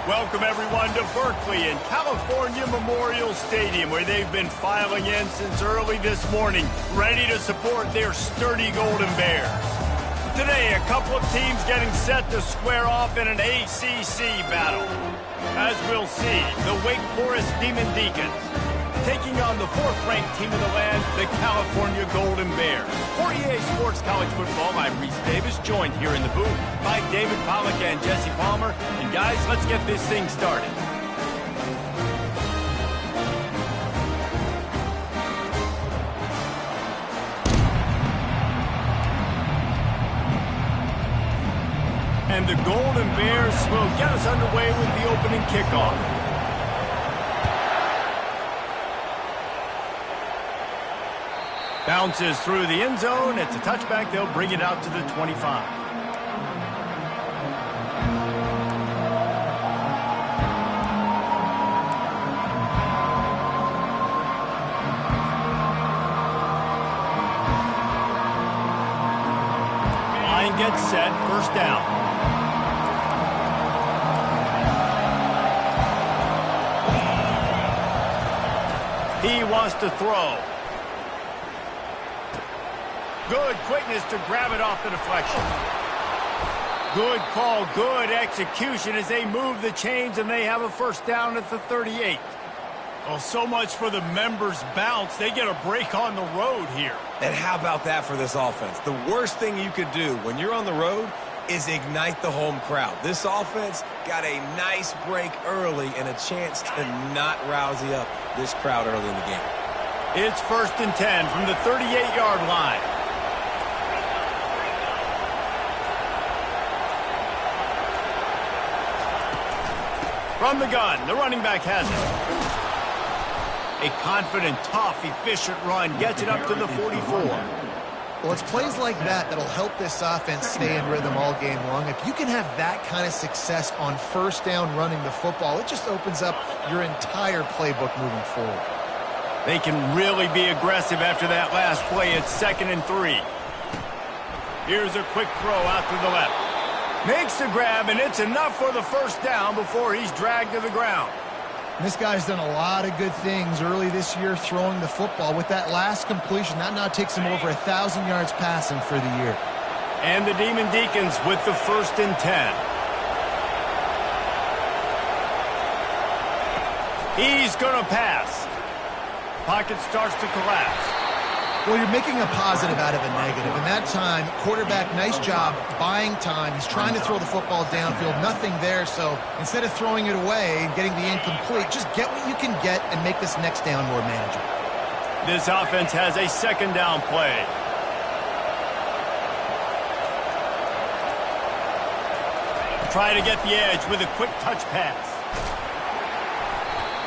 Welcome, everyone, to Berkeley and California Memorial Stadium, where they've been filing in since early this morning, ready to support their sturdy Golden Bears. Today, a couple of teams getting set to square off in an ACC battle. As we'll see, the Wake Forest Demon Deacons taking on the fourth-ranked team in the land, the California Golden Bears. For EA Sports College Football, I'm Reese Davis, joined here in the booth by David Pollack and Jesse Palmer. And guys, let's get this thing started. And the Golden Bears will get us underway with the opening kickoff. Bounces through the end zone. It's a touchback. They'll bring it out to the 25. Line gets set. First down. He wants to throw. Good quickness to grab it off the deflection. Good call, good execution as they move the chains and they have a first down at the 38. Well, so much for the members' bounce. They get a break on the road here. And how about that for this offense? The worst thing you could do when you're on the road is ignite the home crowd. This offense got a nice break early and a chance to not rousey up this crowd early in the game. It's 1st and 10 from the 38-yard line. From the gun, the running back has it. A confident, tough, efficient run gets it up to the 44. Well, it's plays like that that'll help this offense stay in rhythm all game long. If you can have that kind of success on first down running the football, it just opens up your entire playbook moving forward. They can really be aggressive after that last play. It's 2nd and 3. Here's a quick throw out to the left. Makes the grab, and it's enough for the first down before he's dragged to the ground. This guy's done a lot of good things early this year throwing the football. With that last completion, that now takes him over 1,000 yards passing for the year. And the Demon Deacons with the 1st and 10. He's going to pass. Pocket starts to collapse. Well, you're making a positive out of a negative. In that time, quarterback, nice job buying time. He's trying to throw the football downfield. Nothing there, so instead of throwing it away and getting the incomplete, just get what you can get and make this next down more manageable. This offense has a 2nd down play. Try to get the edge with a quick touch pass.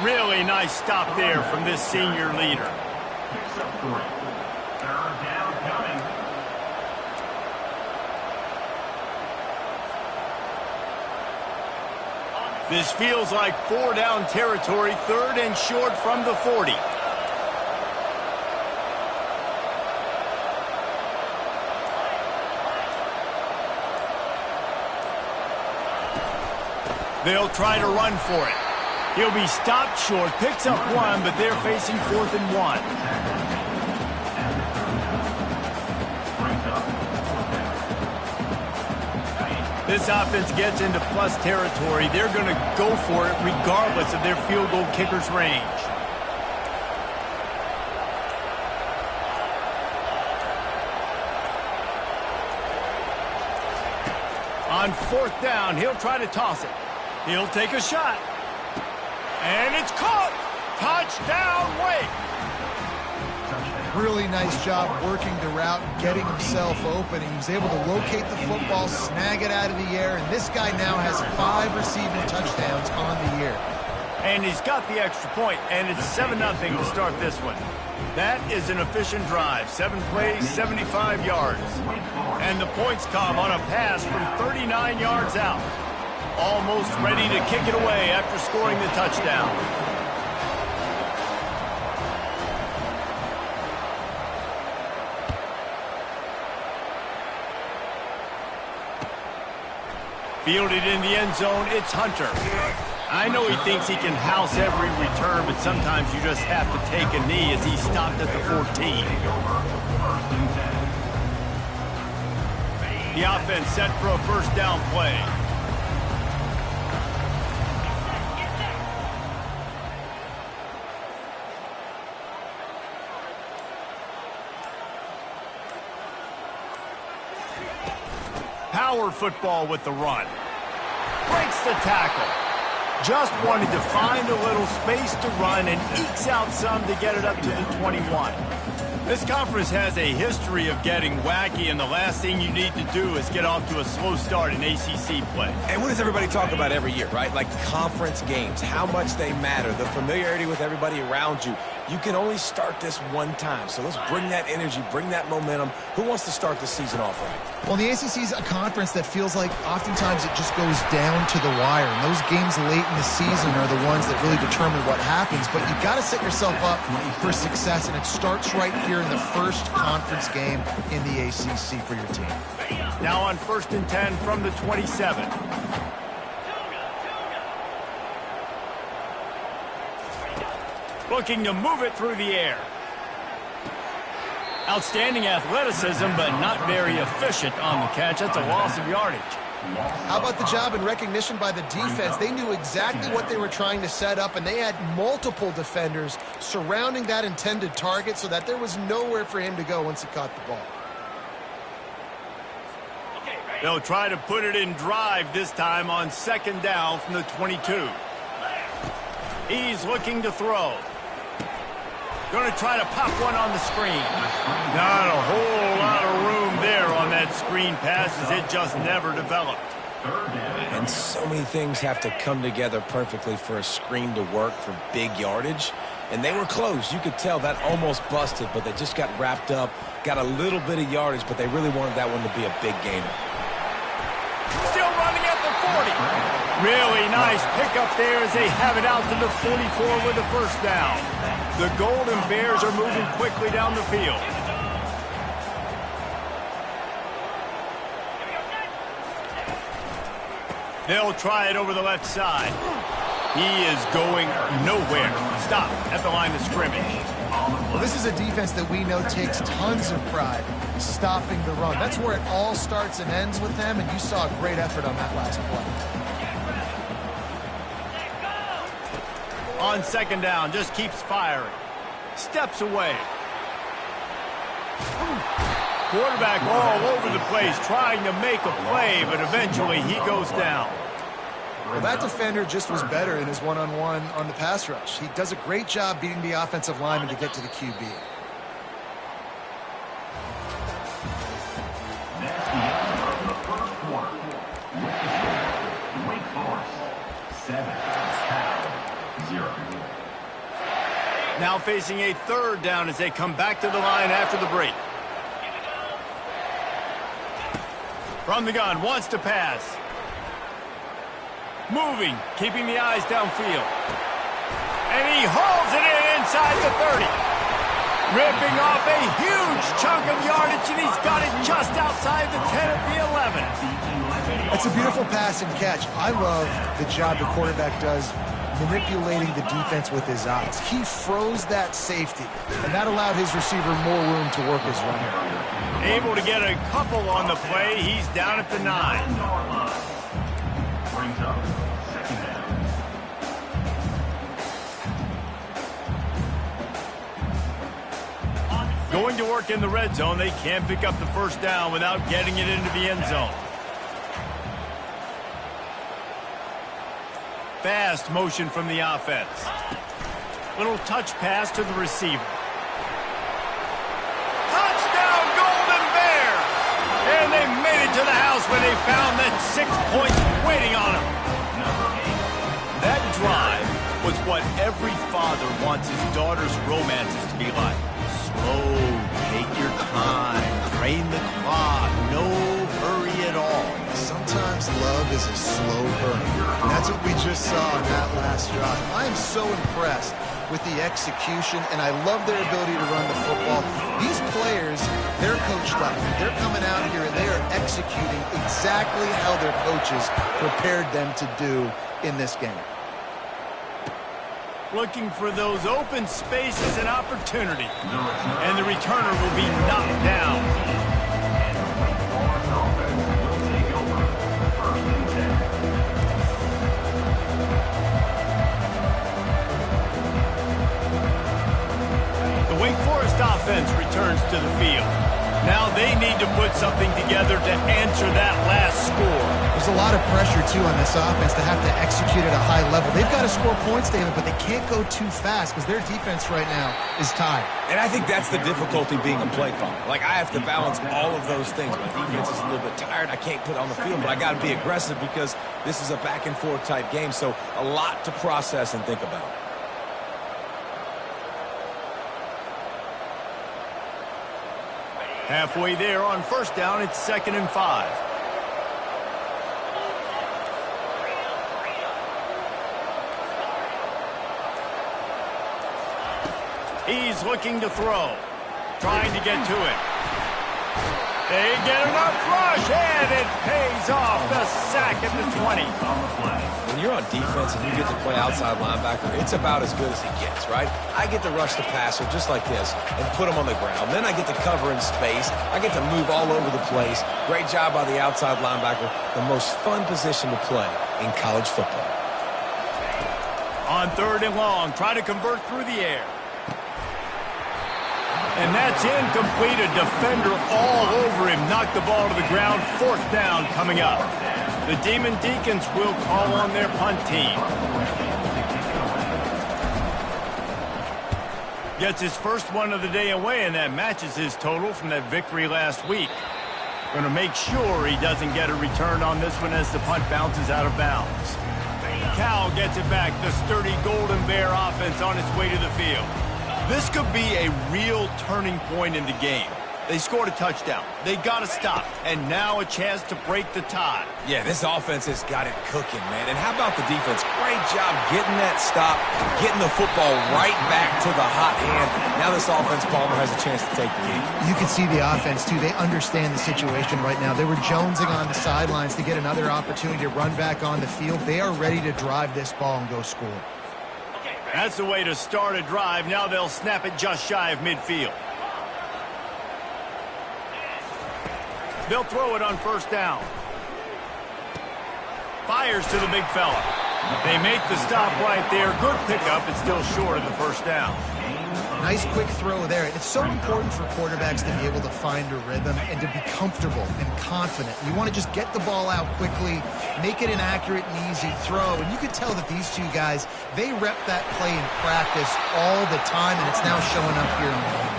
Really nice stop there from this senior leader. This feels like 4-down territory, 3rd and short from the 40. They'll try to run for it. He'll be stopped short, picks up 1, but they're facing 4th and 1. This offense gets into plus territory. They're going to go for it regardless of their field goal kicker's range. On 4th down, he'll try to toss it. He'll take a shot. And it's caught. Touchdown, Wake. Really nice job working the route and getting himself open. He was able to locate the football, snag it out of the air, and this guy now has 5 receiving touchdowns on the year. And he's got the extra point, and it's 7-0 to start this one. That is an efficient drive. 7 plays, 75 yards. And the points come on a pass from 39 yards out. Almost ready to kick it away after scoring the touchdown. Fielded in the end zone, it's Hunter. I know he thinks he can house every return, but sometimes you just have to take a knee as he stopped at the 14. The offense set for a first down play. Power football with the run. Breaks the tackle. Just wanted to find a little space to run and ekes out some to get it up to the 21. This conference has a history of getting wacky, and the last thing you need to do is get off to a slow start in ACC play. And what does everybody talk about every year, right? Like conference games, how much they matter, the familiarity with everybody around you. You can only start this one time, so let's bring that energy, bring that momentum. Who wants to start the season off right? Well, the ACC is a conference that feels like oftentimes it just goes down to the wire. And those games late in the season are the ones that really determine what happens. But you've got to set yourself up for success, and it starts right here in the first conference game in the ACC for your team. Now on 1st and 10 from the 27. Looking to move it through the air. Outstanding athleticism, but not very efficient on the catch. That's a loss of yardage. How about the job and recognition by the defense? They knew exactly what they were trying to set up, and they had multiple defenders surrounding that intended target so that there was nowhere for him to go once he caught the ball. They'll try to put it in drive this time on 2nd down from the 22. He's looking to throw. Going to try to pop one on the screen. Not a whole lot of room there on that screen pass as it just never developed. And so many things have to come together perfectly for a screen to work for big yardage. And they were close. You could tell that almost busted, but they just got wrapped up, got a little bit of yardage, but they really wanted that one to be a big gainer. Still running at the 40. Really nice pickup there as they have it out to the 44 with the first down. The Golden Bears are moving quickly down the field. They'll try it over the left side. He is going nowhere. Stop at the line of scrimmage. Well, this is a defense that we know takes tons of pride stopping the run. That's where it all starts and ends with them, and you saw a great effort on that last play. On 2nd down, just keeps firing. Steps away. Quarterback all over the place trying to make a play, but eventually he goes down. Well, that defender just was better in his one-on-one on the pass rush. He does a great job beating the offensive lineman to get to the QB. Wake Forest, 7, 0. Now facing a 3rd down as they come back to the line after the break. From the gun, wants to pass. Moving, keeping the eyes downfield. And he hauls it in inside the 30. Ripping off a huge chunk of yardage, and he's got it just outside the 10 at the 11. That's a beautiful pass and catch. I love the job the quarterback does manipulating the defense with his eyes. He froze that safety, and that allowed his receiver more room to work his run. Able to get a couple on the play. He's down at the 9. Brings up 2nd down. Going to work in the red zone. They can't pick up the first down without getting it into the end zone. Fast motion from the offense. Little touch pass to the receiver. Touchdown, Golden Bears! And they made it to the house where they found that 6 points waiting on them. That drive was what every father wants his daughter's romances to be like. Slow, take your time, drain the clock, no hurry at all. Sometimes love is a slow burn. And that's what we just saw in that last drive. I am so impressed with the execution, and I love their ability to run the football. These players, they're coached up. They're coming out here, and they are executing exactly how their coaches prepared them to do in this game. looking for those open spaces and opportunity. And the returner will be knocked down. The Wake Forest offense returns to the field. Now they need to put something together to answer that last score. There's a lot of pressure, too, on this offense to have to execute at a high level. They've got to score points, David, but they can't go too fast because their defense right now is tired. And I think that's the difficulty being a play caller. Like, I have to balance all of those things. My defense is a little bit tired. I can't put it on the field, but I got to be aggressive because this is a back-and-forth type game, so a lot to process and think about. Halfway there on first down, it's 2nd and 5. He's looking to throw, trying to get to it. They get enough rush, and it pays off. The sack at the 20. When you're on defense and you get to play outside linebacker, it's about as good as it gets, right? I get to rush the passer just like this and put him on the ground. Then I get to cover in space. I get to move all over the place. Great job by the outside linebacker. The most fun position to play in college football. On 3rd and long, try to convert through the air. And that's incomplete. A defender all over him. Knocked the ball to the ground. 4th down coming up. The Demon Deacons will call on their punt team. Gets his first one of the day away, and that matches his total from that victory last week. Going to make sure he doesn't get a return on this one as the punt bounces out of bounds. Cal gets it back. The sturdy Golden Bear offense on its way to the field. This could be a real turning point in the game. They scored a touchdown. They got to stop. And now a chance to break the tie. Yeah, this offense has got it cooking, man. And how about the defense? Great job getting that stop, getting the football right back to the hot hand. Now this offense, Palmer, has a chance to take the game. You can see the offense, too. They understand the situation right now. They were jonesing on the sidelines to get another opportunity to run back on the field. They are ready to drive this ball and go score. That's the way to start a drive. Now they'll snap it just shy of midfield. They'll throw it on 1st down. Fires to the big fella. They make the stop right there. Good pickup. It's still short of the 1st down. Nice quick throw there. It's so important for quarterbacks to be able to find a rhythm and to be comfortable and confident. You want to just get the ball out quickly, make it an accurate and easy throw. And you can tell that these two guys, they rep that play in practice all the time, and it's now showing up here in the game.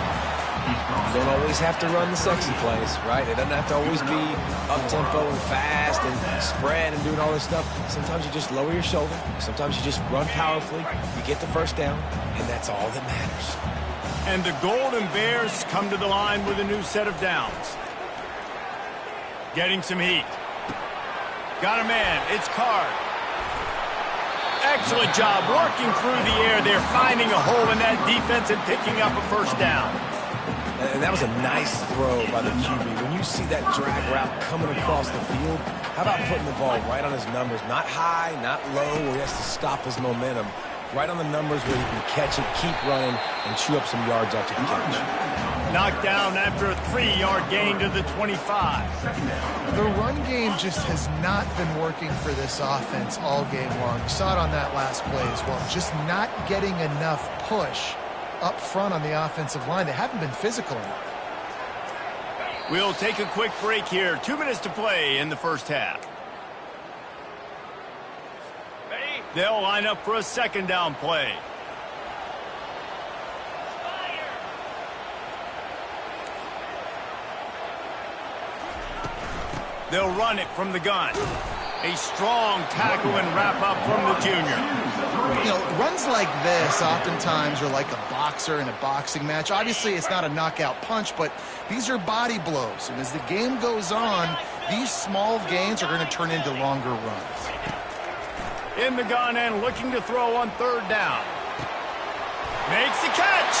You don't always have to run the sexy plays, right? It doesn't have to always be up-tempo and fast and spread and doing all this stuff. Sometimes you just lower your shoulder. Sometimes you just run powerfully. You get the 1st down, and that's all that matters. And the Golden Bears come to the line with a new set of downs. Getting some heat. Got a man. It's Card. Excellent job working through the air. They're finding a hole in that defense and picking up a 1st down. And that was a nice throw by the QB. When you see that drag route coming across the field, how about putting the ball right on his numbers? Not high, not low, where he has to stop his momentum. Right on the numbers where he can catch it, keep running, and chew up some yards after the catch. Knocked down after a 3-yard gain to the 25. The run game just has not been working for this offense all game long. You saw it on that last play as well. Just not getting enough push up front on the offensive line. They haven't been physical enough. We'll take a quick break here. 2 minutes to play in the 1st half. They'll line up for a 2nd down play. They'll run it from the gun. A strong tackle and wrap up from the junior. You know, runs like this oftentimes are like a boxer in a boxing match. Obviously, it's not a knockout punch, but these are body blows. And as the game goes on, these small gains are going to turn into longer runs. In the gun and looking to throw on 3rd down. Makes the catch.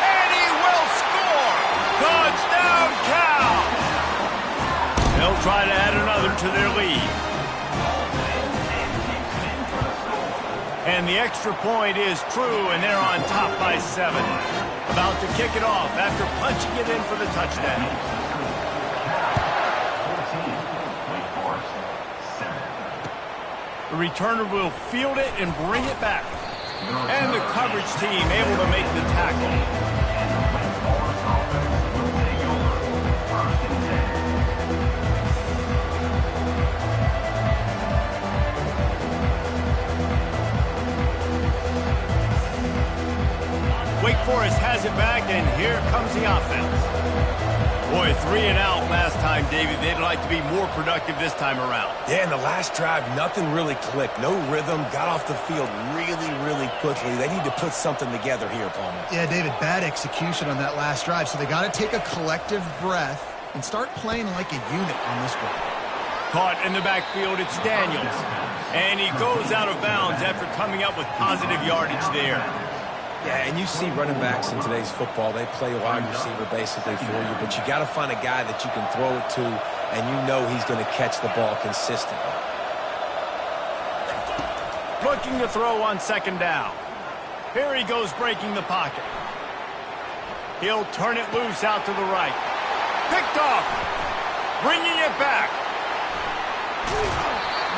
And he will score. Touchdown, Cal. They'll try to add another to their lead. And the extra point is true, and they're on top by 7. About to kick it off after punching it in for the touchdown. 14, Wake Forest, 7. The returner will field it and bring it back. And the coverage team able to make the tackle. Wake Forest offense will take over. 1st and 10. Wake Forest has it back, and here comes the offense. Boy, 3 and out last time, David. They'd like to be more productive this time around. Yeah, in the last drive, nothing really clicked. No rhythm, got off the field really quickly. They need to put something together here, Palmer. Yeah, David, bad execution on that last drive, so they got to take a collective breath and start playing like a unit on this one. Caught in the backfield, it's Daniels. And he goes out of bounds after coming up with positive yardage there. Yeah, and you see running backs in today's football, they play wide receiver basically for you, but you got to find a guy that you can throw it to, and you know he's going to catch the ball consistently. Looking to throw on 2nd down. Here he goes breaking the pocket. He'll turn it loose out to the right. Picked off. Bringing it back.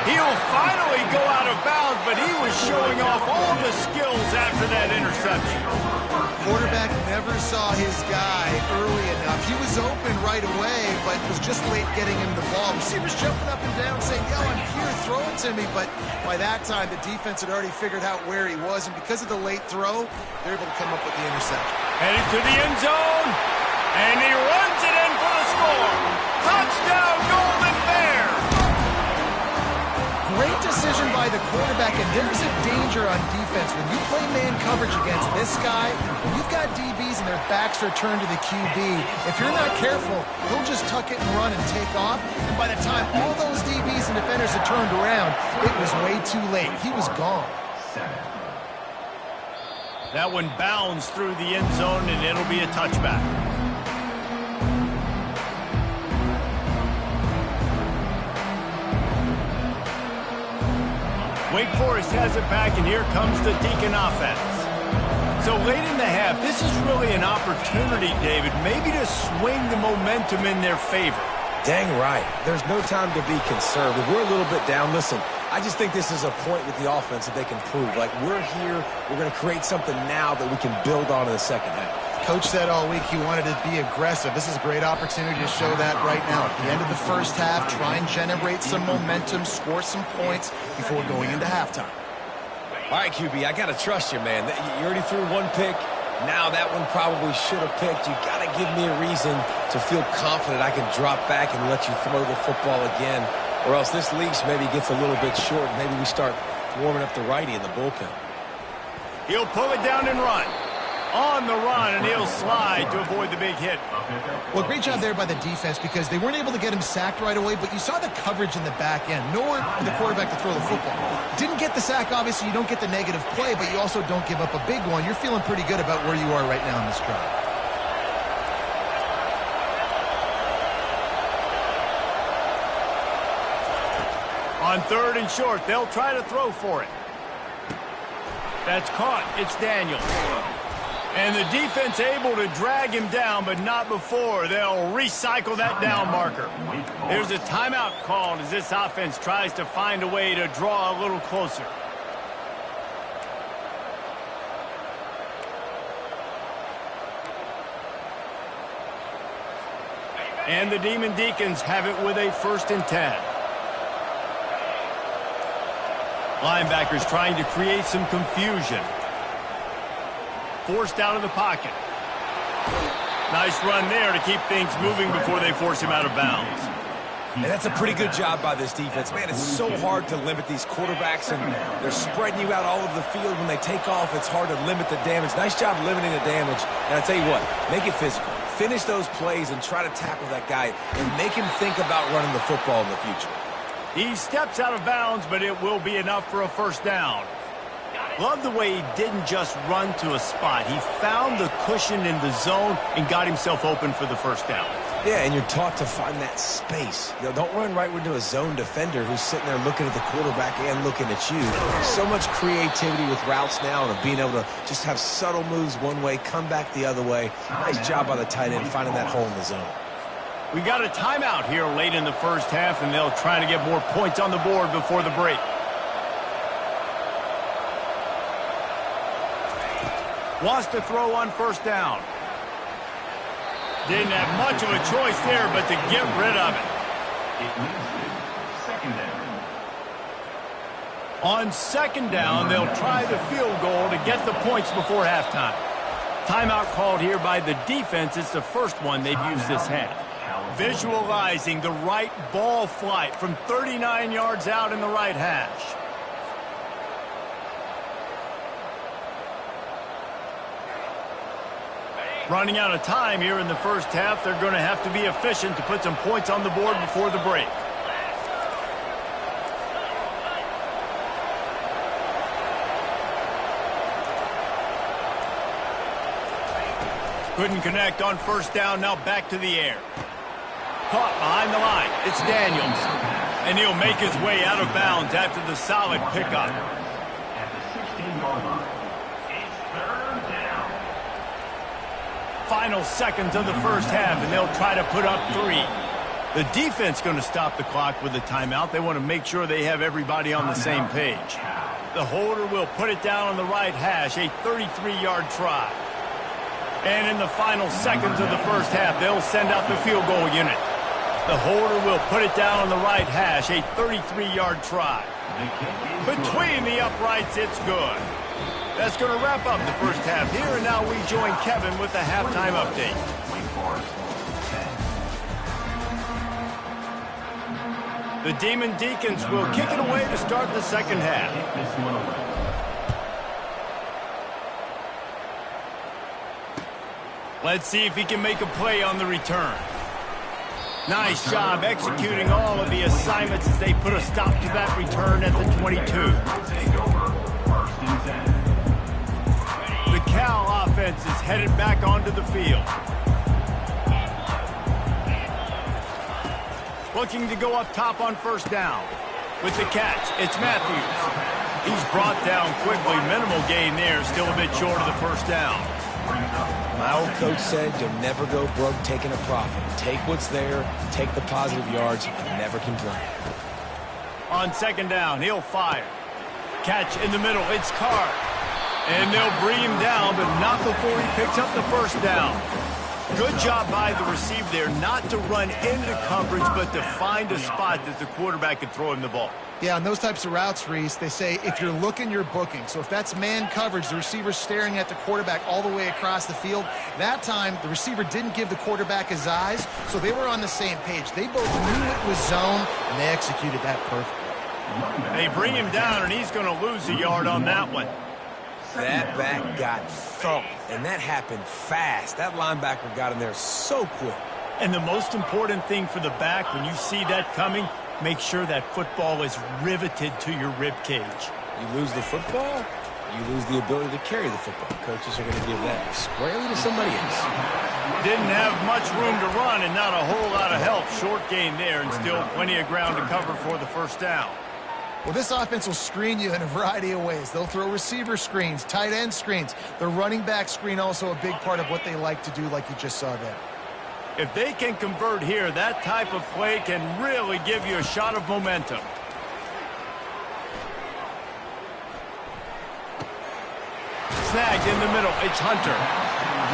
He'll finally go out of bounds, but he was showing off all the skills after that interception. Quarterback never saw his guy early enough. He was open right away, but was just late getting him the ball. Receivers jumping up and down saying, yo, I'm here, throw it to me. But by that time, the defense had already figured out where he was, and because of the late throw, they're able to come up with the interception. Heading to the end zone, and he runs it in for the score. Touchdown, Golden Bears! Great decision by the quarterback, and there's a danger on defense. When you play man coverage against this guy, when you've got DBs and their backs are turned to the QB, if you're not careful, he'll just tuck it and run and take off. And by the time all those DBs and defenders had turned around, it was way too late. He was gone. 7. That one bounds through the end zone, and it'll be a touchback. Wake Forest has it back, and here comes the Deacon offense. So late in the half, this is really an opportunity, David, maybe to swing the momentum in their favor. Dang right. There's no time to be concerned. If we're a little bit down, listen, I just think this is a point with the offense that they can prove. Like, we're here, we're going to create something now that we can build on in the second half. Coach said all week he wanted to be aggressive. This is a great opportunity to show that right now. At the end of the first half, try and generate some momentum, score some points before going into halftime. All right, QB, I got to trust you, man. You already threw one pick. Now that one probably should have picked. You got to give me a reason to feel confident I can drop back and let you throw the football again, or else this leash maybe gets a little bit short. Maybe we start warming up the righty in the bullpen. He'll pull it down and run. On the run, and he'll slide to avoid the big hit. Well, great job there by the defense because they weren't able to get him sacked right away, but you saw the coverage in the back end. Nowhere for the quarterback to throw the football. Didn't get the sack, obviously. You don't get the negative play, but you also don't give up a big one. You're feeling pretty good about where you are right now in this drive. On 3rd and short, they'll try to throw for it. That's caught. It's Daniels. And the defense able to drag him down, but not before. They'll recycle that down marker. There's a timeout called as this offense tries to find a way to draw a little closer. And the Demon Deacons have it with a 1st and 10. Linebackers trying to create some confusion. Forced out of the pocket. Nice run there to keep things moving before they force him out of bounds. And that's a pretty good job by this defense. Man, it's so hard to limit these quarterbacks, and they're spreading you out all over the field. When they take off, it's hard to limit the damage. Nice job limiting the damage. And I tell you what, make it physical. Finish those plays and try to tackle that guy and make him think about running the football in the future. He steps out of bounds, but it will be enough for a 1st down. Love the way he didn't just run to a spot. He found the cushion in the zone and got himself open for the 1st down. Yeah, and you're taught to find that space. You know, don't run right into a zone defender who's sitting there looking at the quarterback and looking at you. So much creativity with routes now and being able to just have subtle moves one way, come back the other way. Nice job by the tight end finding that hole in the zone. We got a timeout here late in the first half, and they'll try to get more points on the board before the break. Wants to throw on first down. Didn't have much of a choice there, but to get rid of it. Second down. On second down, they'll try the field goal to get the points before halftime. Timeout called here by the defense. It's the first one they've used this half. Visualizing the right ball flight from 39 yards out in the right hash. Running out of time here in the first half. They're going to have to be efficient to put some points on the board before the break. Couldn't connect on first down. Now back to the air. Caught behind the line. It's Daniels. And he'll make his way out of bounds after the solid pickup. At the 16-yard line. It's third down. Final seconds of the first half, and they'll try to put up 3. The defense going to stop the clock with a timeout. They want to make sure they have everybody on the same page. The holder will put it down on the right hash, a 33-yard try. And in the final seconds of the first half, they'll send out the field goal unit. The holder will put it down on the right hash, a 33-yard try. Between the uprights, it's good. That's going to wrap up the first half here, and now we join Kevin with the halftime update. The Demon Deacons will kick it away to start the second half. Let's see if he can make a play on the return. Nice job executing all of the assignments as they put a stop to that return at the 22. The Cal offense is headed back onto the field. Looking to go up top on first down. With the catch, it's Matthews. He's brought down quickly. Minimal gain there, still a bit short of the first down. My old coach said you'll never go broke taking a profit. Take what's there, take the positive yards, and never complain. On second down, he'll fire. Catch in the middle, it's Carr. And they'll bring him down, but not before he picks up the first down. Good job by the receiver there not to run into coverage, but to find a spot that the quarterback could throw him the ball. Yeah, on those types of routes, Reese, they say if you're looking, you're booking. So if that's man coverage, the receiver's staring at the quarterback all the way across the field. That time, the receiver didn't give the quarterback his eyes, so they were on the same page. They both knew it was zone, and they executed that perfectly. They bring him down, and he's going to lose a yard on that one. That back got thumped, and that happened fast. That linebacker got in there so quick. And the most important thing for the back, when you see that coming, make sure that football is riveted to your rib cage. You lose the football, you lose the ability to carry the football. Coaches are going to give that squarely to somebody else. Didn't have much room to run and not a whole lot of help. Short gain there and still plenty of ground to cover for the first down. Well, this offense will screen you in a variety of ways. They'll throw receiver screens, tight end screens. The running back screen also a big part of what they like to do, like you just saw there. If they can convert here, that type of play can really give you a shot of momentum. Snagged in the middle. It's Hunter.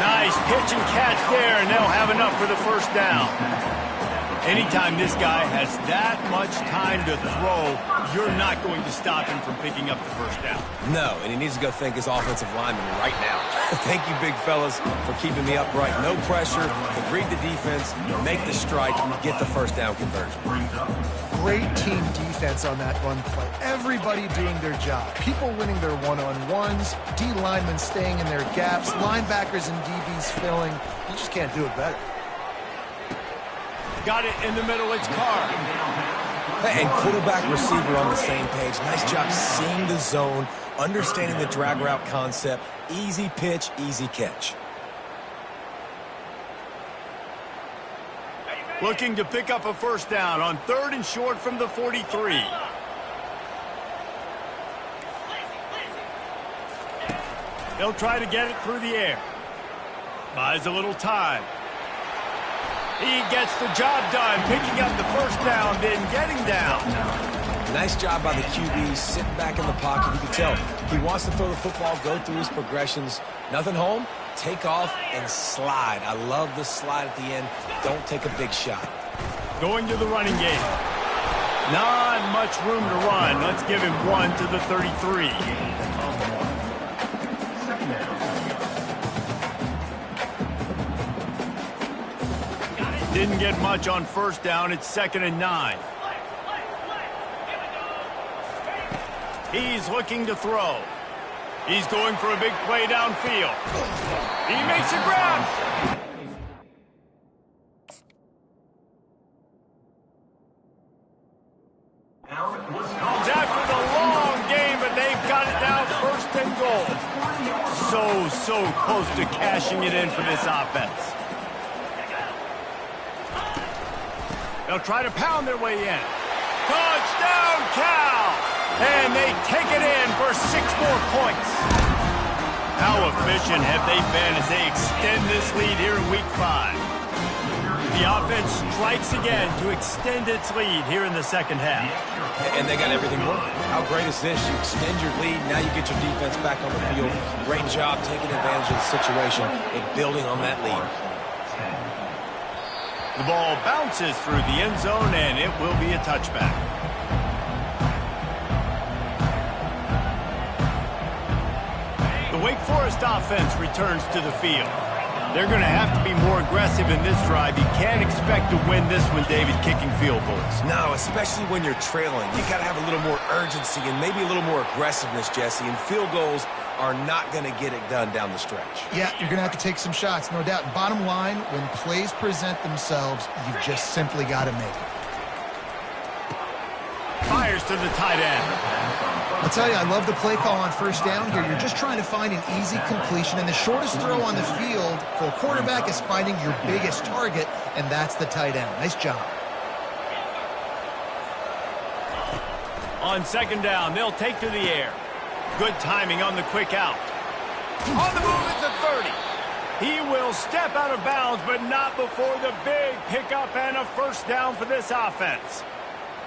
Nice pitch and catch there, and they'll have enough for the first down. Anytime this guy has that much time to throw, you're not going to stop him from picking up the first down. No, and he needs to go thank his offensive lineman right now. Thank you, big fellas, for keeping me upright. No pressure, to read the defense, make the strike, get the first down conversion. Great team defense on that run play. Everybody doing their job. People winning their one-on-ones, D linemen staying in their gaps, linebackers and DBs filling. You just can't do it better. Got it in the middle, it's Carr. And quarterback receiver on the same page. Nice job seeing the zone, understanding the drag route concept. Easy pitch, easy catch. Looking to pick up a first down on 3rd and short from the 43. They'll try to get it through the air. Buys a little time. He gets the job done, picking up the first down, then getting down. Nice job by the QB, sitting back in the pocket. You can tell he wants to throw the football, go through his progressions. Nothing home, take off, and slide. I love the slide at the end. Don't take a big shot. Going to the running game. Not much room to run. Let's give him 1 to the 33. Didn't get much on first down. It's 2nd and 9. He's looking to throw. He's going for a big play downfield. He makes a grab. It's after the long game, but they've got it now 1st and goal. So close to cashing it in for this offense. They'll try to pound their way in. Touchdown, Cal! And they take it in for 6 more points. How efficient have they been as they extend this lead here in Week 5? The offense strikes again to extend its lead here in the second half. And they got everything working. How great is this? You extend your lead, now you get your defense back on the field. Great job taking advantage of the situation and building on that lead. The ball bounces through the end zone, and it will be a touchback. The Wake Forest offense returns to the field. They're going to have to be more aggressive in this drive. You can't expect to win this one, David, kicking field goals. No, especially when you're trailing. You got to have a little more urgency and maybe a little more aggressiveness, Jesse, and field goals are not going to get it done down the stretch. Yeah, you're going to have to take some shots, no doubt. Bottom line, when plays present themselves, you've just simply got to make it. Fires to the tight end. I'll tell you, I love the play call on first down here. You're just trying to find an easy completion, and the shortest throw on the field for a quarterback is finding your biggest target, and that's the tight end. Nice job. On 2nd down, they'll take to the air. Good timing on the quick out. On the move at the 30. He will step out of bounds, but not before the big pickup and a first down for this offense.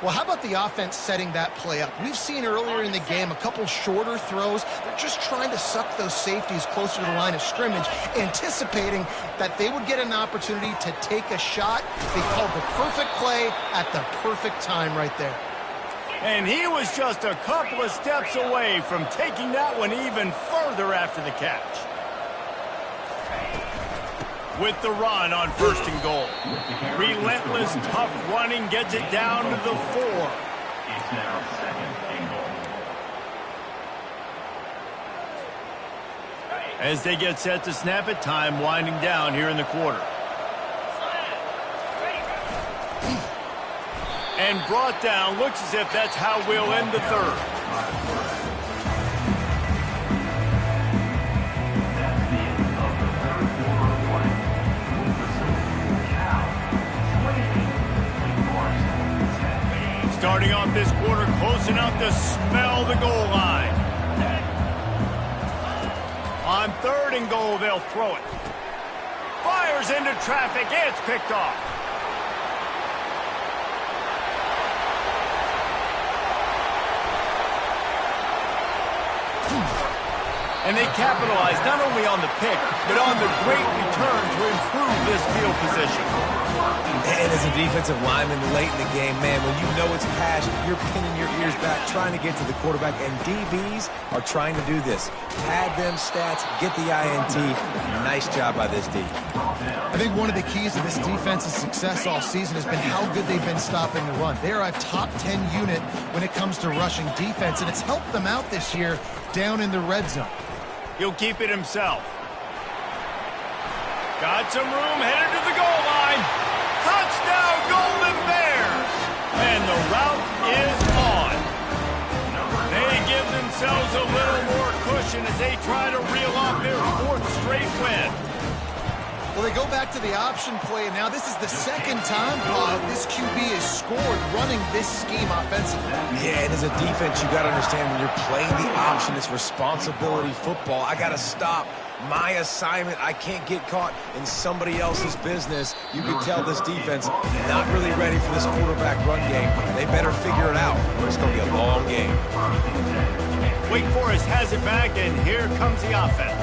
Well, how about the offense setting that play up? We've seen earlier in the game a couple shorter throws. They're just trying to suck those safeties closer to the line of scrimmage, anticipating that they would get an opportunity to take a shot. They called the perfect play at the perfect time right there. And he was just a couple of steps away from taking that one even further after the catch. With the run on 1st and goal. Relentless, tough running gets it down to the 4. It's now 2nd and goal. As they get set to snap it, time winding down here in the quarter. And brought down, looks as if that's how we'll end the 3rd. Starting off this quarter close enough to smell the goal line. On 3rd and goal, they'll throw it. Fires into traffic. It's picked off. And they capitalize not only on the pick, but on the great return to improve this field position. And as a defensive lineman late in the game, man, when you know it's passed, you're pinning your ears back, trying to get to the quarterback, and DBs are trying to do this. Pad them stats, get the INT. Nice job by this D. I think one of the keys to this defense's success all season has been how good they've been stopping the run. They're a top 10 unit when it comes to rushing defense, and it's helped them out this year down in the red zone. He'll keep it himself. Got some room, headed to the goal line. Touchdown, Golden Bears! And the route is on. They give themselves a little more cushion as they try to reel off their 4th straight win. Well, they go back to the option play, and now this is the second time, Bob, this QB has scored running this scheme offensively. Yeah, and as a defense, you got to understand when you're playing the option, it's responsibility football. I got to stop my assignment. I can't get caught in somebody else's business. You can tell this defense not really ready for this quarterback run game. They better figure it out, or it's going to be a long game. Wake Forest has it back, and here comes the offense.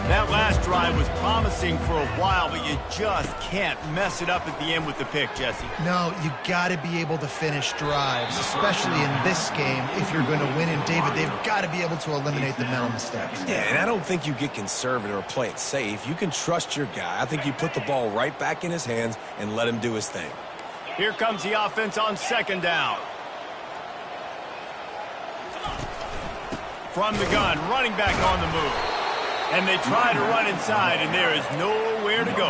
That last drive was promising for a while, but you just can't mess it up at the end with the pick, Jesse. No, you got to be able to finish drives, especially in this game if you're going to win. And, David, they've got to be able to eliminate the mental mistakes. Yeah, and I don't think you get conservative or play it safe. You can trust your guy. I think you put the ball right back in his hands and let him do his thing. Here comes the offense on second down. From the gun, running back on the move. And they try to run inside, and there is nowhere to go.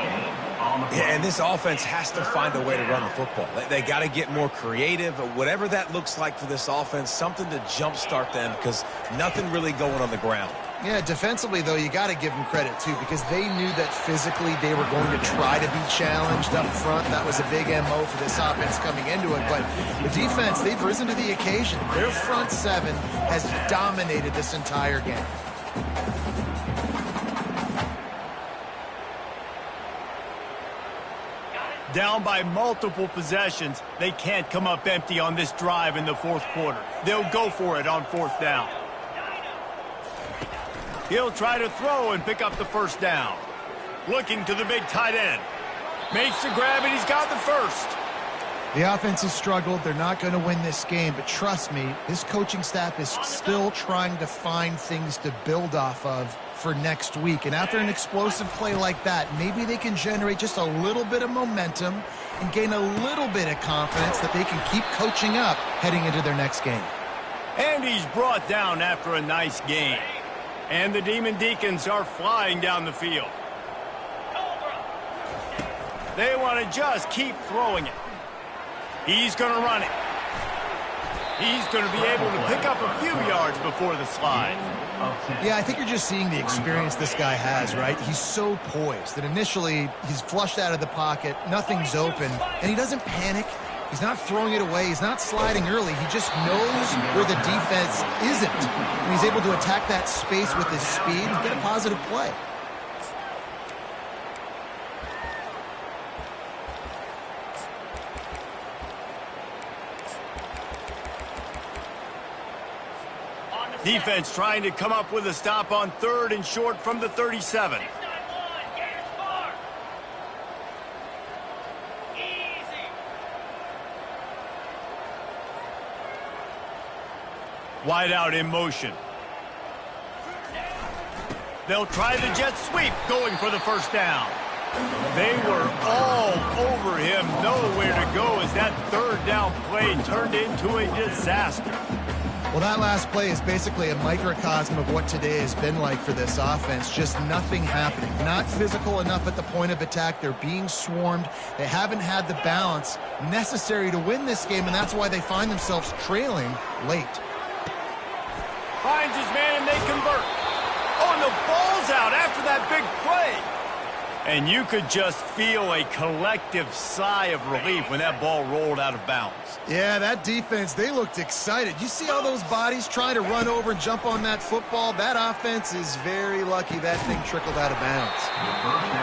Yeah, and this offense has to find a way to run the football. They got to get more creative, whatever that looks like for this offense, something to jumpstart them because nothing really going on the ground. Yeah, defensively, though, you got to give them credit, too, because they knew that physically they were going to try to be challenged up front. That was a big MO for this offense coming into it. But the defense, they've risen to the occasion. Their front seven has dominated this entire game. Down by multiple possessions, they can't come up empty on this drive in the fourth quarter. They'll go for it on fourth down. He'll try to throw and pick up the first down. Looking to the big tight end. Makes the grab, and he's got the first. The offense has struggled. They're not going to win this game, but trust me, this coaching staff is still trying to find things to build off of for next week. And after an explosive play like that, maybe they can generate just a little bit of momentum and gain a little bit of confidence that they can keep coaching up heading into their next game. And he's brought down after a nice game. And the Demon Deacons are flying down the field. They want to just keep throwing it. He's going to run it. He's going to be able to pick up a few yards before the slide. Yeah, I think you're just seeing the experience this guy has, right? He's so poised that initially he's flushed out of the pocket, nothing's open, and he doesn't panic. He's not throwing it away. He's not sliding early. He just knows where the defense isn't, and he's able to attack that space with his speed and get a positive play. Defense trying to come up with a stop on third and short from the 37. Wide out in motion. They'll try the jet sweep, going for the first down. They were all over him, nowhere to go as that third down play turned into a disaster. Well, that last play is basically a microcosm of what today has been like for this offense. Just nothing happening. Not physical enough at the point of attack. They're being swarmed. They haven't had the balance necessary to win this game, and that's why they find themselves trailing late. Finds his man, and they convert. Oh, and the ball's out after that big play. And you could just feel a collective sigh of relief when that ball rolled out of bounds. Yeah, that defense, they looked excited. You see all those bodies trying to run over and jump on that football? That offense is very lucky that thing trickled out of bounds.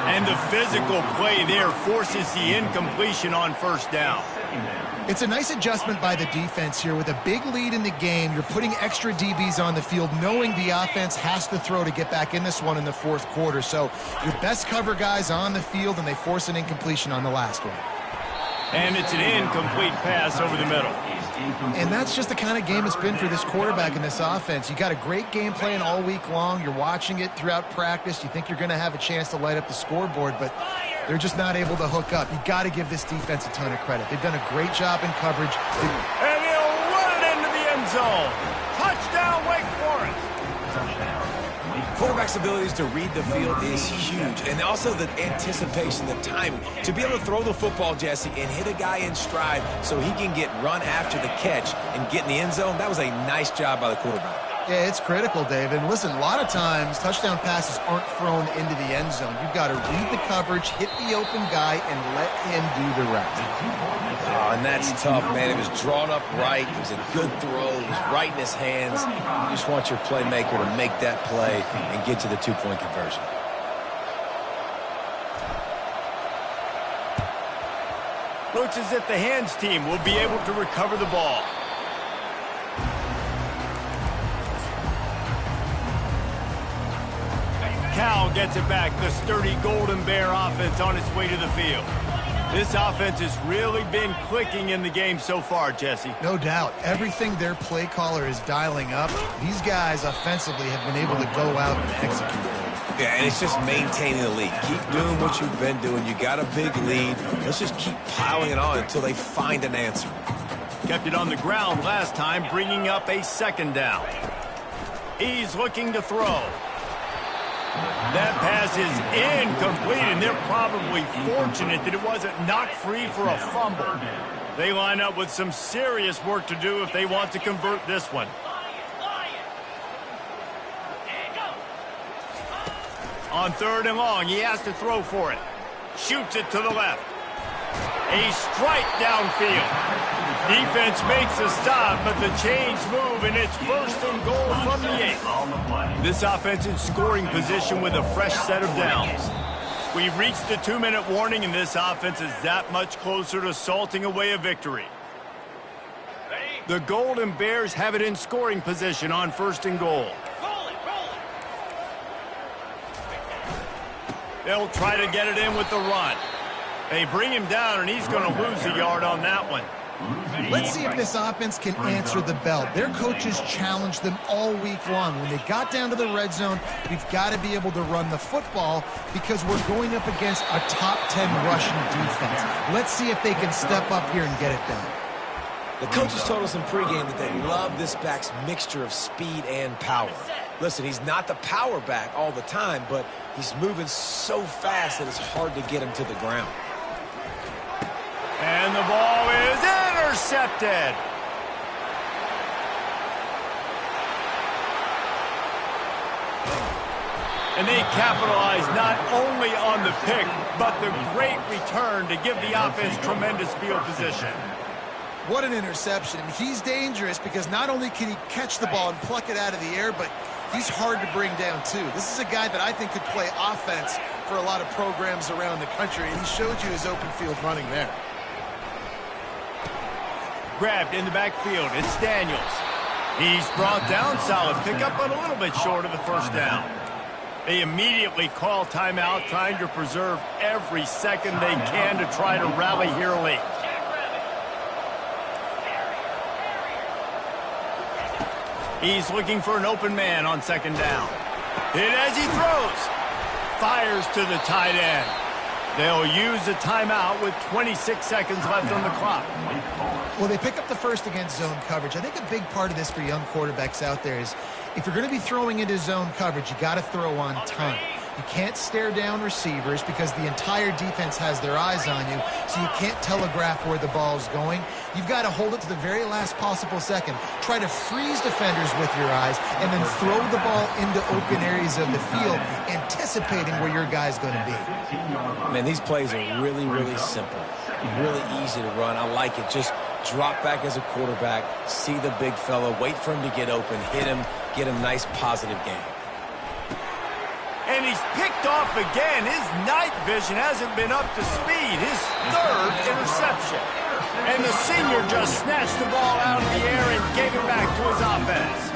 And the physical play there forces the incompletion on first down. It's a nice adjustment by the defense here. With a big lead in the game, you're putting extra DBs on the field, knowing the offense has to throw to get back in this one in the fourth quarter. So your best cover guys on the field, and they force an incompletion on the last one. And it's an incomplete pass over the middle. And that's just the kind of game it's been for this quarterback in this offense. You got a great game plan all week long. You're watching it throughout practice. You think you're going to have a chance to light up the scoreboard, but they're just not able to hook up. You got to give this defense a ton of credit. They've done a great job in coverage. And he'll run it into the end zone. Touchdown, Wake Forest. Quarterback's abilities to read the field is huge, and also the anticipation, the timing. To be able to throw the football, Jesse, and hit a guy in stride so he can get run after the catch and get in the end zone, that was a nice job by the quarterback. Yeah, it's critical, David. And listen, a lot of times touchdown passes aren't thrown into the end zone. You've got to read the coverage, hit the open guy, and let him do the rest. Oh, and that's tough, man. It was drawn up right. It was a good throw. It was right in his hands. You just want your playmaker to make that play and get to the two-point conversion. Looks as if the hands team will be able to recover the ball. Cal gets it back. The sturdy Golden Bear offense on its way to the field. This offense has really been clicking in the game so far, Jesse. No doubt. Everything their play caller is dialing up, these guys offensively have been able to go out and execute. Yeah, and it's just maintaining the lead. Keep doing what you've been doing. You got a big lead. Let's just keep piling it on until they find an answer. Kept it on the ground last time, bringing up a second down. He's looking to throw. That pass is incomplete, and they're probably fortunate that it wasn't knocked free for a fumble. They line up with some serious work to do if they want to convert this one. On 3rd and long, he has to throw for it. Shoots it to the left. A strike downfield. Defense makes a stop, but the chains move, and it's 1st and goal from the 8. This offense in scoring position with a fresh set of downs. We've reached the 2-minute warning, and this offense is that much closer to salting away a victory. The Golden Bears have it in scoring position on 1st and goal. They'll try to get it in with the run. They bring him down, and he's going to lose a yard on that one. Let's see if this offense can answer the bell. Their coaches challenged them all week long. When they got down to the red zone, we've got to be able to run the football because we're going up against a top 10 rushing defense. Let's see if they can step up here and get it done. The coaches told us in pregame that they love this back's mixture of speed and power. Listen, he's not the power back all the time, but he's moving so fast that it's hard to get him to the ground. And the ball is intercepted. And they capitalize not only on the pick, but the great return to give the offense tremendous field position. What an interception. He's dangerous because not only can he catch the ball and pluck it out of the air, but he's hard to bring down, too. This is a guy that I think could play offense for a lot of programs around the country, and he showed you his open field running there. Grabbed in the backfield. It's Daniels. He's brought down. Solid pickup, but a little bit short of the 1st down. They immediately call timeout, trying to preserve every second they can to try to rally here late. He's looking for an open man on 2nd down. Hit as he throws. Fires to the tight end. They'll use a timeout with 26 seconds left on the clock. Well, they pick up the 1st against zone coverage. I think a big part of this for young quarterbacks out there is if you're going to be throwing into zone coverage, you got to throw on time. You can't stare down receivers because the entire defense has their eyes on you, so you can't telegraph where the ball's going. You've got to hold it to the very last possible second. Try to freeze defenders with your eyes and then throw the ball into open areas of the field, anticipating where your guy's going to be. Man, these plays are really, really simple. Really easy to run. I like it. Just drop back as a quarterback, see the big fella, wait for him to get open, hit him, get a nice positive game. And he's picked off again. His night vision hasn't been up to speed. His 3rd interception. And the senior just snatched the ball out of the air and gave it back to his offense.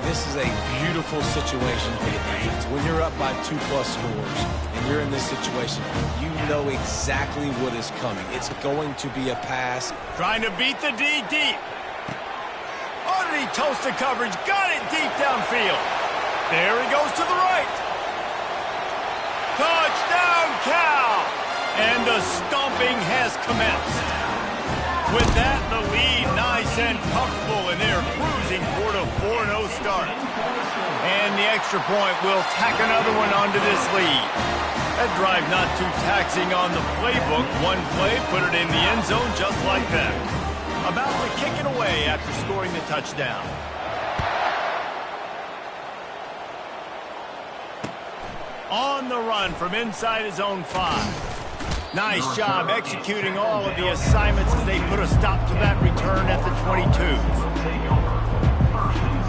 This is a beautiful situation for the defense. When you're up by 2+ scores and you're in this situation, you know exactly what is coming. It's going to be a pass. Trying to beat the D deep. Underneath toasted coverage. Got it deep downfield. There he goes to the right. Touchdown, Cal! And the stomping has commenced. With that, the lead nice and comfortable, and they're cruising toward a 4-0 start. And the extra point will tack another one onto this lead. That drive not too taxing on the playbook. One play, put it in the end zone just like that. About to kick it away after scoring the touchdown. On the run from inside his own 5. Nice job executing all of the assignments as they put a stop to that return at the 22. Will take over. 1st and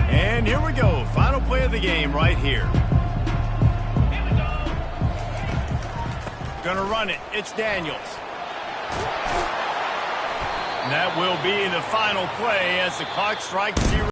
10. And here we go. Final play of the game right here. Gonna run it. It's Daniels. And that will be the final play as the clock strikes 0.